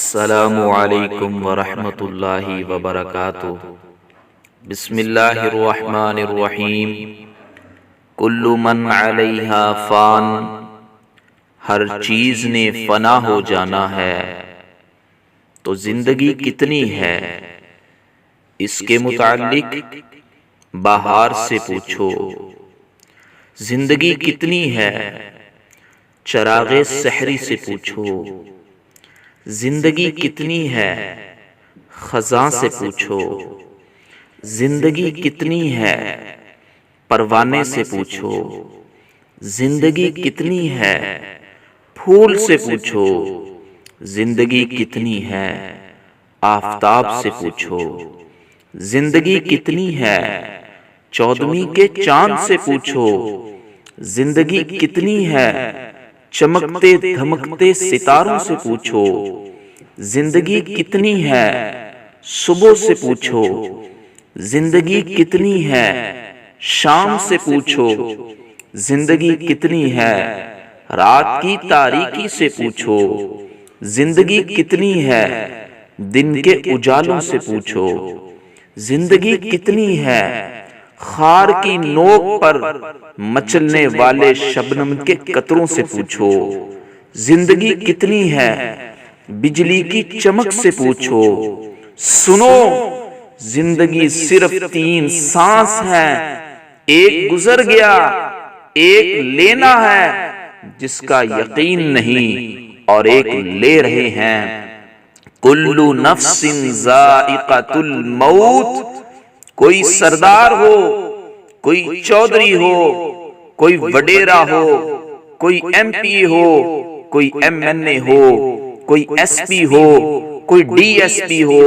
السلام علیکم ورحمۃ اللہ وبرکاتہ۔ بسم اللہ الرحمن الرحیم۔ کل من علیہا فان، ہر چیز نے فنا ہو جانا ہے، تو زندگی کتنی ہے اس کے متعلق بہار سے پوچھو۔ زندگی کتنی ہے چراغ سحری سے پوچھو۔ زندگی کتنی ہے خزاں سے پوچھو۔ زندگی کتنی ہے پروانے سے پوچھو۔ زندگی کتنی ہے پھول سے پوچھو۔ زندگی کتنی ہے آفتاب سے پوچھو۔ زندگی کتنی ہے چودھویں کے چاند سے پوچھو۔ زندگی کتنی ہے چمکتے دھمکتے ستاروں سے پوچھو۔ زندگی کتنی ہے صبح سے پوچھو۔ زندگی کتنی ہے شام سے پوچھو۔ زندگی کتنی ہے رات کی تاریکی سے پوچھو۔ زندگی کتنی ہے دن کے اجالوں سے پوچھو۔ زندگی کتنی ہے خار کی نوک پر مچلنے والے شبنم کے قطروں سے پوچھو۔ زندگی کتنی ہے بجلی کی چمک سے پوچھو۔ سنو زندگی صرف 3 سانس ہے، ایک گزر گیا ایک لینا ہے جس کا یقین نہیں اور ایک لے رہے ہیں۔ کل نفس ذائقۃ الموت، کوئی سردار ہو، کوئی چودھری ہو، کوئی وڈیرا ہو، کوئی ایم پی ہو، کوئی ایم این اے ہو، کوئی ایس پی ہو، کوئی ڈی ایس پی ہو،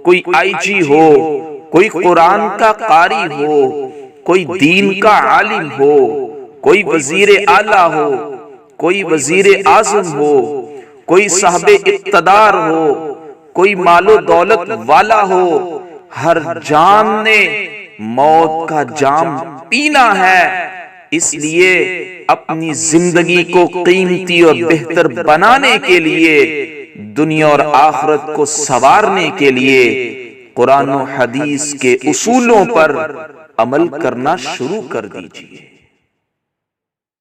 کوئی آئی جی ہو، کوئی قرآن کا قاری ہو، کوئی دین کا عالم ہو، کوئی وزیر اعلیٰ ہو، کوئی وزیر اعظم ہو، کوئی صاحب اقتدار ہو، کوئی مال و دولت والا ہو، ہر جان نے موت کا جام پینا ہے۔ اس لیے اپنی زندگی کو قیمتی اور بہتر بنانے کے لیے، دنیا اور آخرت کو سنوارنے کے لیے قرآن و حدیث کے اصولوں پر عمل کرنا شروع کر دیجیے۔